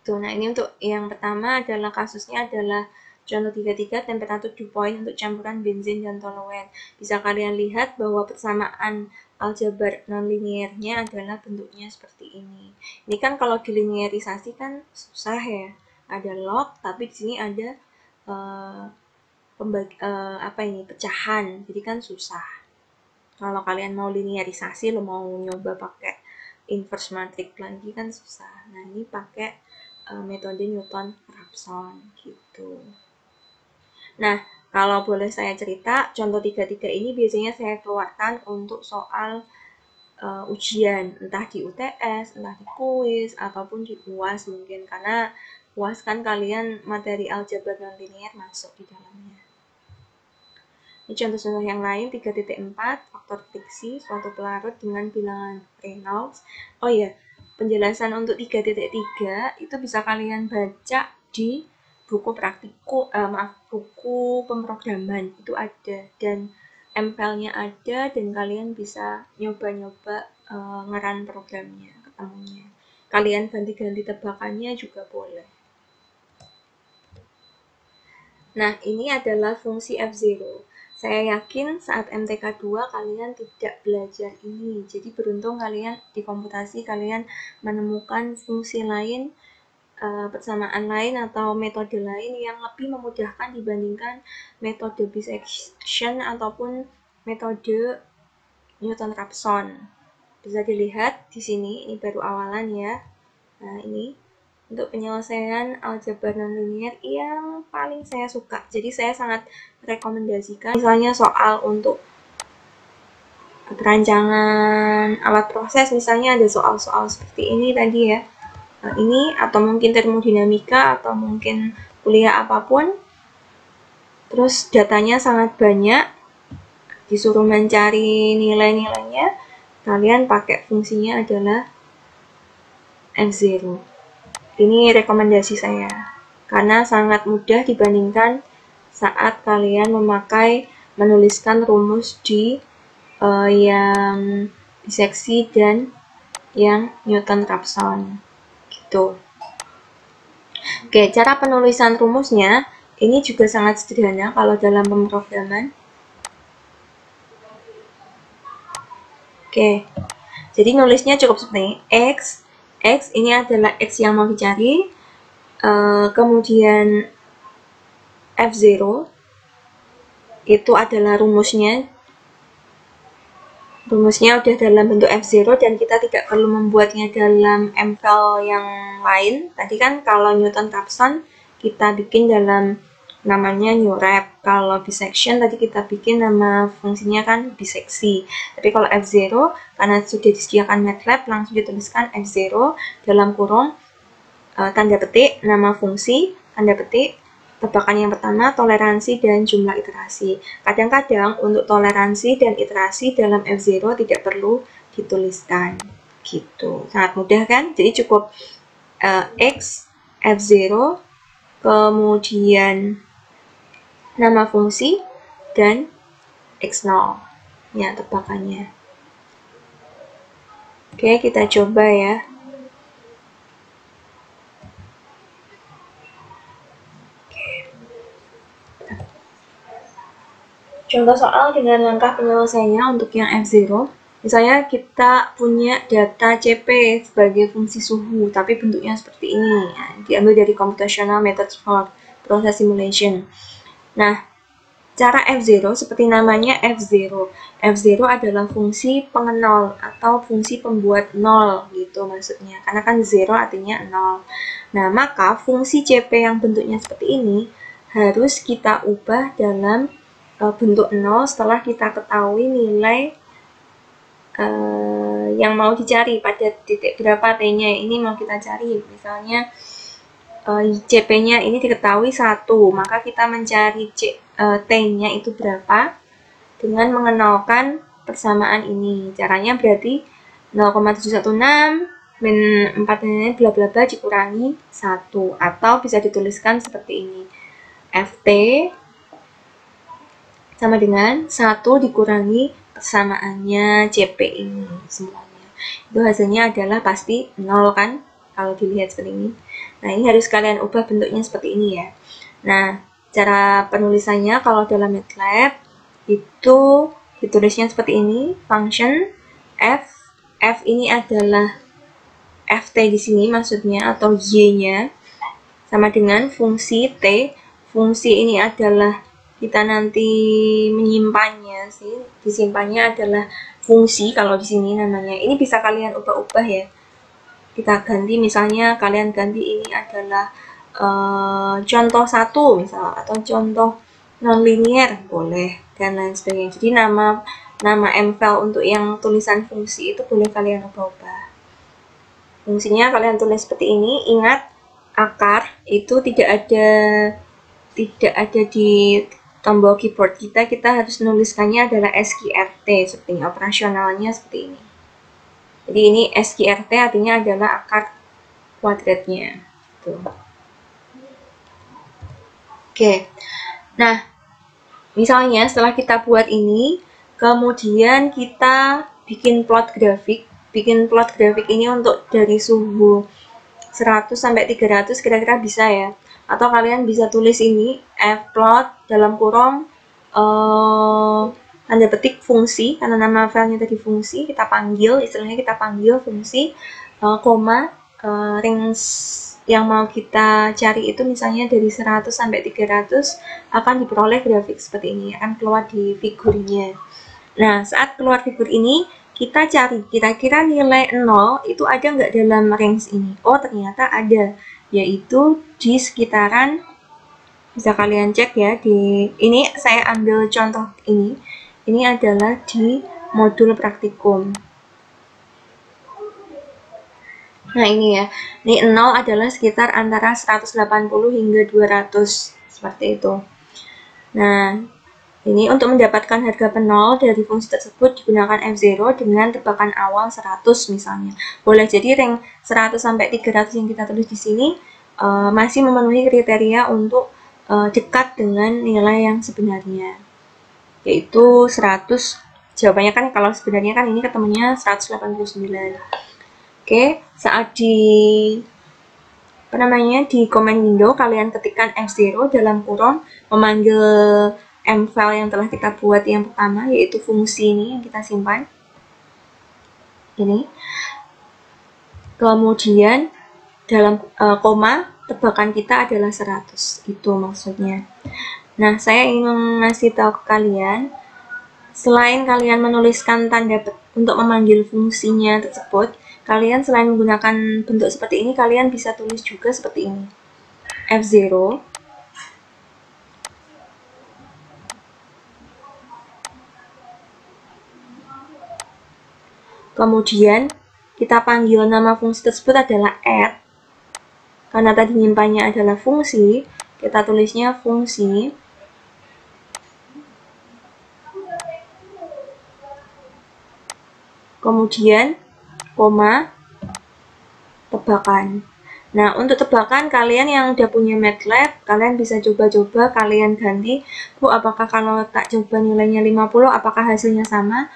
Nah, ini untuk yang pertama adalah kasusnya adalah contoh 33, temperatur dew point untuk campuran benzin dan toluene. Bisa kalian lihat bahwa persamaan aljabar nonlinearnya adalah bentuknya seperti ini. Ini kan kalau dilinearisasi kan susah ya. Ada log, tapi di sini ada pecahan. Jadi kan susah. Kalau kalian mau linearisasi, lo mau nyoba pakai inverse matrix lagi kan susah. Nah, ini pakai metode Newton-Raphson gitu. Nah, kalau boleh saya cerita, contoh 33 ini biasanya saya keluarkan untuk soal ujian, entah di UTS, entah di kuis, ataupun di UAS mungkin, karena UAS kan kalian materi aljabar nonlinear masuk di dalamnya. Ini contoh-contoh yang lain, 3.4, faktor friksi suatu pelarut dengan bilangan Reynolds. Oh iya, penjelasan untuk 3.3 itu bisa kalian baca di buku buku pemrograman itu ada, dan MPL-nya ada, dan kalian bisa nyoba-nyoba ngeran programnya, ketemunya. Kalian ganti-ganti tebakannya juga boleh. Nah, ini adalah fungsi F0. Saya yakin saat MTK 2 kalian tidak belajar ini. Jadi beruntung kalian di komputasi kalian menemukan fungsi lain, persamaan lain atau metode lain yang lebih memudahkan dibandingkan metode bisection ataupun metode Newton-Raphson. Bisa dilihat di sini, ini baru awalan ya. Nah, ini untuk penyelesaian aljabar nonlinear yang paling saya suka. Jadi saya sangat rekomendasikan misalnya soal untuk perancangan alat proses, misalnya ada soal-soal seperti ini tadi ya. Nah, ini atau mungkin termodinamika atau mungkin kuliah apapun. Terus datanya sangat banyak, disuruh mencari nilai-nilainya, kalian pakai fungsinya adalah F0. Ini rekomendasi saya, karena sangat mudah dibandingkan saat kalian menuliskan rumus di yang diseksi dan yang Newton-Raphson gitu. Oke, cara penulisan rumusnya ini juga sangat sederhana kalau dalam pemrograman. Oke, jadi nulisnya cukup seperti ini. X ini adalah X yang mau dicari, kemudian F0 itu adalah rumusnya udah dalam bentuk F0 dan kita tidak perlu membuatnya dalam MPL yang lain. Tadi kan kalau Newton-Raphson kita bikin dalam namanya newrep, kalau bisection tadi kita bikin nama fungsinya kan biseksi. Tapi kalau F0 karena sudah disediakan MATLAB langsung dituliskan F0 dalam kurung tanda petik nama fungsi, tanda petik tebakan yang pertama, toleransi dan jumlah iterasi. Kadang-kadang untuk toleransi dan iterasi dalam F0 tidak perlu dituliskan. Gitu. Sangat mudah kan? Jadi cukup X, F0, kemudian nama fungsi, dan X0. Ya, tebakannya. Oke, kita coba ya. Contoh soal dengan langkah penyelesaiannya untuk yang F0. Misalnya kita punya data CP sebagai fungsi suhu, tapi bentuknya seperti ini. Nah, diambil dari Computational Methods for Process Simulation. Nah, cara F0 seperti namanya F0. F0 adalah fungsi pengenol atau fungsi pembuat nol gitu maksudnya. Karena kan 0 artinya 0. Nah, maka fungsi CP yang bentuknya seperti ini harus kita ubah dalam bentuk 0 setelah kita ketahui nilai yang mau dicari pada titik berapa T-nya ini mau kita cari. Misalnya CP-nya ini diketahui 1, maka kita mencari T-nya itu berapa dengan mengenalkan persamaan ini. Caranya berarti 0,716 min 4 ini bla bla bla dikurangi 1, atau bisa dituliskan seperti ini. Ft sama dengan 1 dikurangi persamaannya Cp ini semuanya. Itu hasilnya adalah pasti 0 kan, kalau dilihat seperti ini. Nah, ini harus kalian ubah bentuknya seperti ini ya. Nah, cara penulisannya kalau dalam MATLAB itu ditulisnya seperti ini, function f ini adalah ft di sini maksudnya, atau y-nya, sama dengan fungsi t. Fungsi ini adalah kita nanti menyimpannya sih, disimpannya adalah fungsi kalau di sini namanya. Ini bisa kalian ubah-ubah ya. Kita ganti, misalnya kalian ganti ini adalah contoh 1 misal, atau contoh nonlinier boleh, dan lain sebagainya. Jadi nama MVal untuk yang tulisan fungsi itu boleh kalian ubah-ubah. Fungsinya kalian tulis seperti ini. Ingat, akar itu tidak ada di tombol keyboard kita. Kita harus menuliskannya adalah SQRT seperti ini, operasionalnya seperti ini. Jadi ini SQRT artinya adalah akar kuadratnya. Tuh. Oke. Nah, misalnya setelah kita buat ini, kemudian kita bikin plot grafik. Bikin plot grafik ini untuk dari suhu 100 sampai 300 kira-kira bisa ya. Atau kalian bisa tulis ini fplot dalam kurung tanda petik fungsi, karena nama filenya tadi fungsi, kita panggil, istilahnya kita panggil fungsi, koma, range yang mau kita cari itu misalnya dari 100 sampai 300 akan diperoleh grafik seperti ini, akan keluar di figurnya. Nah, saat keluar figur ini, kita cari kira-kira nilai 0 itu ada nggak dalam range ini. Oh, ternyata ada, yaitu di sekitaran, bisa kalian cek ya, di ini saya ambil contoh ini adalah di modul praktikum. Nah, ini ya, ini 0 adalah sekitar antara 180 hingga 200, seperti itu. Nah, ini untuk mendapatkan harga penol dari fungsi tersebut digunakan F0 dengan tebakan awal 100 misalnya. Boleh jadi rank 100 sampai 300 yang kita tulis di sini masih memenuhi kriteria untuk dekat dengan nilai yang sebenarnya, yaitu 100. Jawabannya kan kalau sebenarnya kan ini ketemunya 189. Oke, saat di comment window kalian ketikkan F0 dalam kurung memanggil MVal yang telah kita buat yang pertama, yaitu fungsi ini yang kita simpan ini. Kemudian dalam koma tebakan kita adalah 100, itu maksudnya. Nah, saya ingin ngasih tahu ke kalian, selain kalian menuliskan tanda untuk memanggil fungsinya tersebut, kalian selain menggunakan bentuk seperti ini, kalian bisa tulis juga seperti ini, F0 kemudian kita panggil nama fungsi tersebut adalah add, karena tadi nyimpannya adalah fungsi, kita tulisnya fungsi, kemudian koma, tebakan. Nah, untuk tebakan kalian yang udah punya MATLAB, kalian bisa coba-coba kalian ganti, Bu, apakah kalau tak coba nilainya 50, apakah hasilnya sama?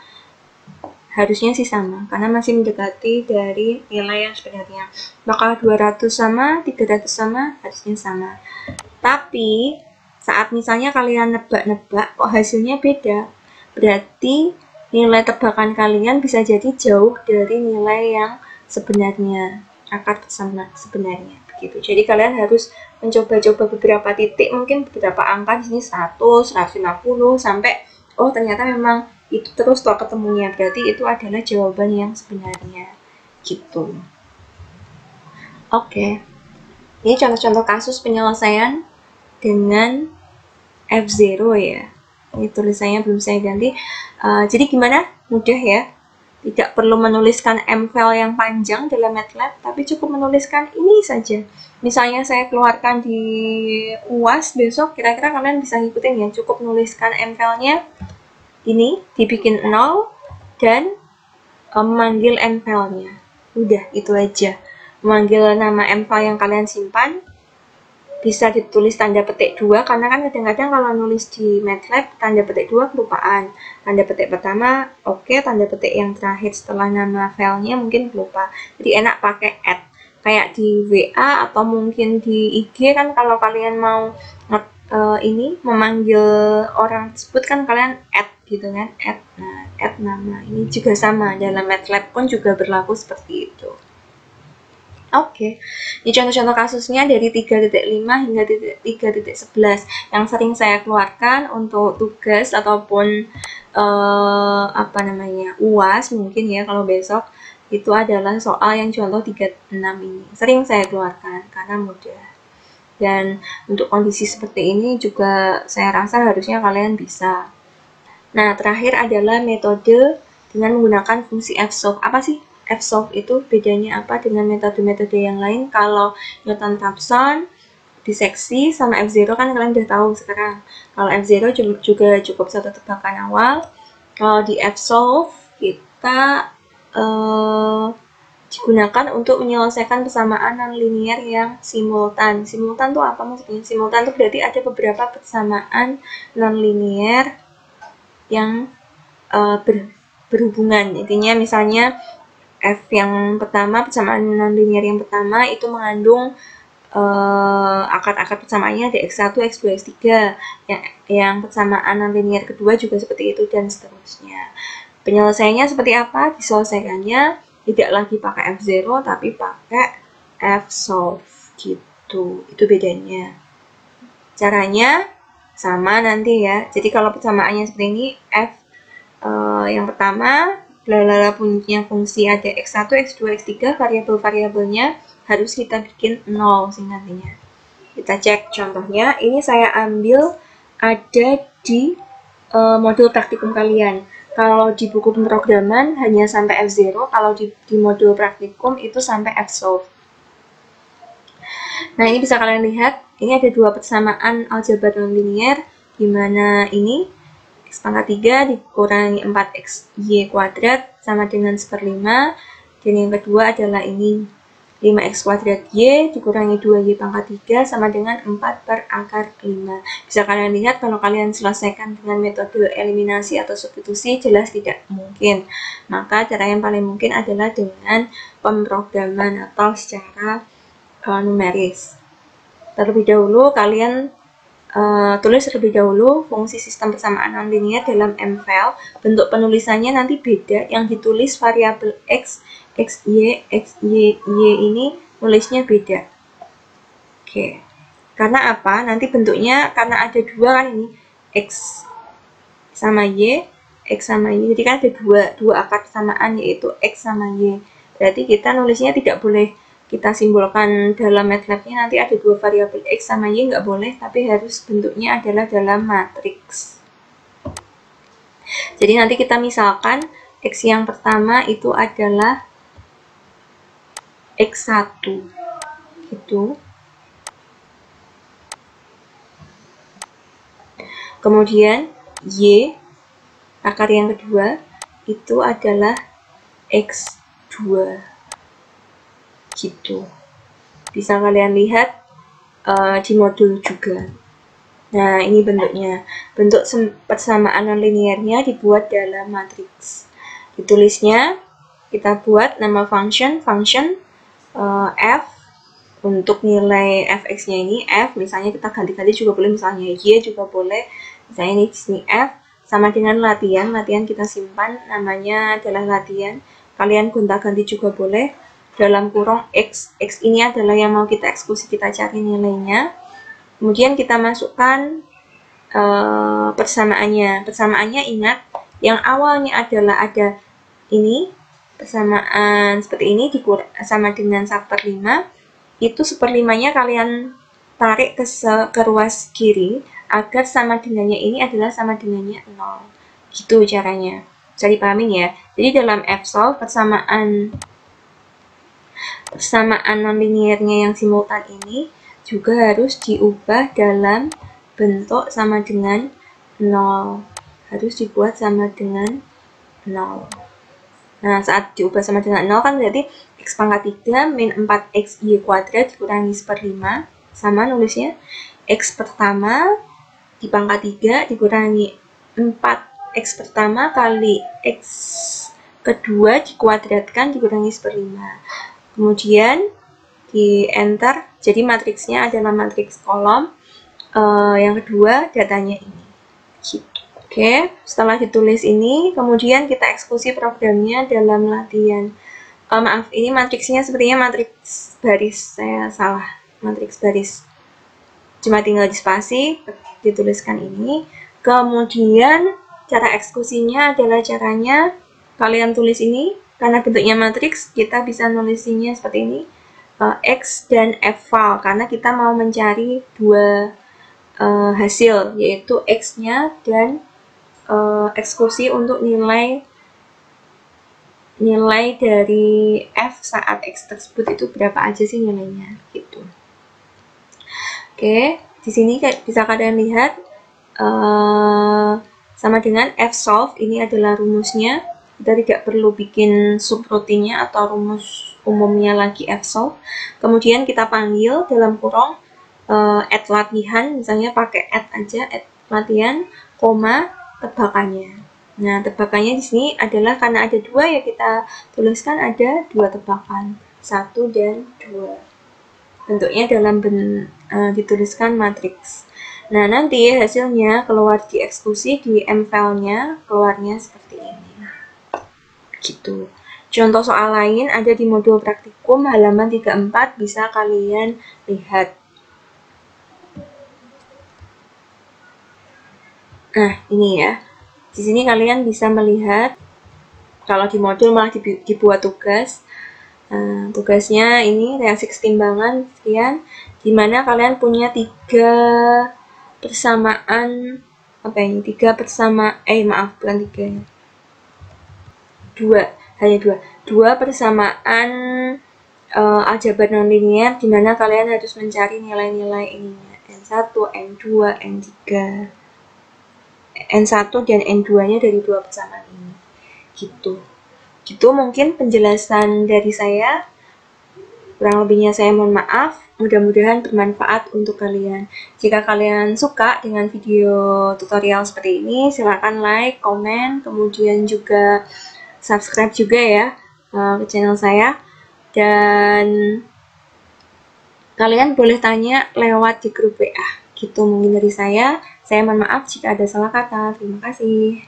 Harusnya sih sama, karena masih mendekati dari nilai yang sebenarnya. Apakah 200 sama, 300 sama? Harusnya sama. Tapi, saat misalnya kalian nebak-nebak, kok hasilnya beda, berarti nilai tebakan kalian bisa jadi jauh dari nilai yang sebenarnya, akar sama sebenarnya begitu. Jadi kalian harus mencoba-coba beberapa titik, mungkin beberapa angka di sini 100, 150 sampai oh ternyata memang itu terus toh ketemunya, berarti itu adalah jawaban yang sebenarnya gitu. Oke. Ini contoh-contoh kasus penyelesaian dengan F0 ya. Ini tulisannya belum saya ganti. Jadi gimana? Mudah ya. Tidak perlu menuliskan MVal yang panjang dalam MATLAB, tapi cukup menuliskan ini saja. Misalnya saya keluarkan di UAS besok, kira-kira kalian bisa ngikutin ya. Cukup menuliskan MValnya ini, dibikin 0, dan memanggil m-file-nya. Udah, itu aja. Memanggil nama m-file yang kalian simpan, bisa ditulis tanda petik 2, karena kan kadang-kadang kalau nulis di MATLAB, tanda petik 2 kelupaan. Tanda petik pertama, oke, tanda petik yang terakhir setelah nama filenya mungkin lupa. Jadi enak pakai add. Kayak di WA atau mungkin di IG kan kalau kalian mau ini memanggil orang tersebut kan kalian add gitu kan, add. Nah, add nama ini juga sama, dalam MATLAB pun juga berlaku seperti itu. Oke, ini contoh-contoh kasusnya dari 3.5 hingga 3.11 yang sering saya keluarkan untuk tugas ataupun UAS mungkin ya kalau besok, itu adalah soal yang contoh 36 ini. Sering saya keluarkan karena mudah. Dan untuk kondisi seperti ini juga saya rasa harusnya kalian bisa. Nah, terakhir adalah metode dengan menggunakan fungsi fsolve. Apa sih fsolve itu? Bedanya apa dengan metode-metode yang lain? Kalau Newton-Raphson, diseksi, sama F0 kan kalian udah tahu sekarang. Kalau F0 juga cukup satu tebakan awal. Kalau di fsolve, kita digunakan untuk menyelesaikan persamaan non-linear yang simultan. Simultan itu apa maksudnya? Simultan itu berarti ada beberapa persamaan non-linear yang berhubungan. Intinya misalnya F yang pertama, persamaan non-linear yang pertama itu mengandung akar-akar persamaannya ada X1, X2, X3. Yang persamaan non-linear kedua juga seperti itu dan seterusnya. Penyelesaiannya seperti apa? Diselesaikannya tidak lagi pakai F0 tapi pakai fsolve gitu. Itu bedanya. Caranya sama nanti ya. Jadi kalau persamaannya seperti ini, F yang pertama, punya fungsi ada X1, X2, X3, variabel-variabelnya harus kita bikin 0 sih nantinya. Kita cek contohnya, ini saya ambil ada di modul praktikum kalian. Kalau di buku pemrograman hanya sampai F0, kalau di modul praktikum itu sampai fsolve. Nah, ini bisa kalian lihat, ini ada dua persamaan aljabar non-linear, di mana ini X pangkat 3 dikurangi 4XY kuadrat sama dengan 1/5, dan yang kedua adalah ini 5X kuadrat Y dikurangi 2Y pangkat 3 sama dengan 4/5. Bisa kalian lihat kalau kalian selesaikan dengan metode eliminasi atau substitusi jelas tidak mungkin. Maka cara yang paling mungkin adalah dengan pemrograman atau secara numeris. Terlebih dahulu kalian tulis terlebih dahulu fungsi sistem persamaan non-linear dalam m-file. Bentuk penulisannya nanti beda. Yang ditulis variabel X, XY, XY, Y ini nulisnya beda. Oke. Karena apa? Nanti bentuknya karena ada dua kan ini. X sama Y, X sama Y. Jadi kan ada dua akar persamaan yaitu X sama Y. Berarti kita nulisnya tidak boleh kita simbolkan dalam MATLAB-nya nanti ada dua variabel X sama Y, nggak boleh, tapi harus bentuknya adalah dalam matriks. Jadi nanti kita misalkan X yang pertama itu adalah X1 gitu. Kemudian Y akar yang kedua itu adalah X2 gitu. Bisa kalian lihat di modul juga. Nah, ini bentuknya. Bentuk persamaan non-linearnya dibuat dalam matriks. Ditulisnya kita buat nama function f untuk nilai fx-nya ini f, misalnya kita ganti-ganti juga boleh, misalnya y juga boleh. Misalnya ini di sini f sama dengan latihan kita simpan namanya adalah latihan. Kalian gonta-ganti juga boleh. Dalam kurung X ini adalah yang mau kita eksekusi, kita cari nilainya. Kemudian kita masukkan persamaannya. Persamaannya ingat, yang awalnya adalah ada ini, persamaan seperti ini, sama dengan 1/5. Itu 1/5-nya kalian tarik ke ruas kiri, agar sama dengannya ini adalah sama dengannya 0. Gitu caranya. Bisa dipahamin ya. Jadi dalam fsolve, persamaan non-linearnya yang simultan ini juga harus diubah dalam bentuk sama dengan 0. Harus dibuat sama dengan 0. Nah, saat diubah sama dengan 0 kan berarti X pangkat 3 min 4XY kuadrat dikurangi 1/5. Sama nulisnya. X pertama di pangkat 3 dikurangi 4X pertama kali X kedua dikuadratkan dikurangi 1/5. Kemudian di enter, jadi matriksnya adalah matriks kolom. Yang kedua datanya ini. Oke, setelah ditulis ini, kemudian kita eksekusi programnya dalam latihan. Maaf, ini matriksnya sepertinya matriks baris, saya salah, matriks baris. Cuma tinggal di spasi, dituliskan ini. Kemudian cara eksekusinya adalah caranya kalian tulis ini, karena bentuknya matriks, kita bisa nulisnya seperti ini, X dan F file, karena kita mau mencari dua hasil, yaitu X-nya dan eksekusi untuk nilai dari F saat X tersebut itu berapa aja sih nilainya gitu. Oke, di sini bisa kalian lihat sama dengan F solve, ini adalah rumusnya. Kita tidak perlu bikin subroutinnya atau rumus umumnya lagi F solve. Kemudian kita panggil dalam kurung add latihan, misalnya pakai add aja, add latihan, koma tebakannya. Nah, tebakannya di sini adalah karena ada dua ya, kita tuliskan ada dua tebakan, 1 dan 2. Bentuknya dalam dituliskan matriks. Nah, nanti hasilnya keluar di eksekusi di M-file-nya, keluarnya seperti ini. Gitu. Contoh soal lain ada di modul praktikum halaman 34, bisa kalian lihat. Nah, ini ya. Di sini kalian bisa melihat, kalau di modul malah dibuat tugas. Tugasnya ini reaksi kesetimbangan sekian, dimana kalian punya 3 persamaan, apa ini? 3 persamaan, maaf, bukan 3 ya. 2, hanya 2 persamaan aljabar nonlinear, dimana kalian harus mencari nilai-nilai ininya, N1, N2, N3. N1 dan N2-nya dari 2 persamaan ini. Gitu mungkin penjelasan dari saya. Kurang lebihnya saya mohon maaf. Mudah-mudahan bermanfaat untuk kalian. Jika kalian suka dengan video tutorial seperti ini, silakan like, komen, kemudian juga subscribe juga ya ke channel saya. Dan kalian boleh tanya lewat di grup WA. Gitu mungkin dari saya. Saya mohon maaf jika ada salah kata. Terima kasih.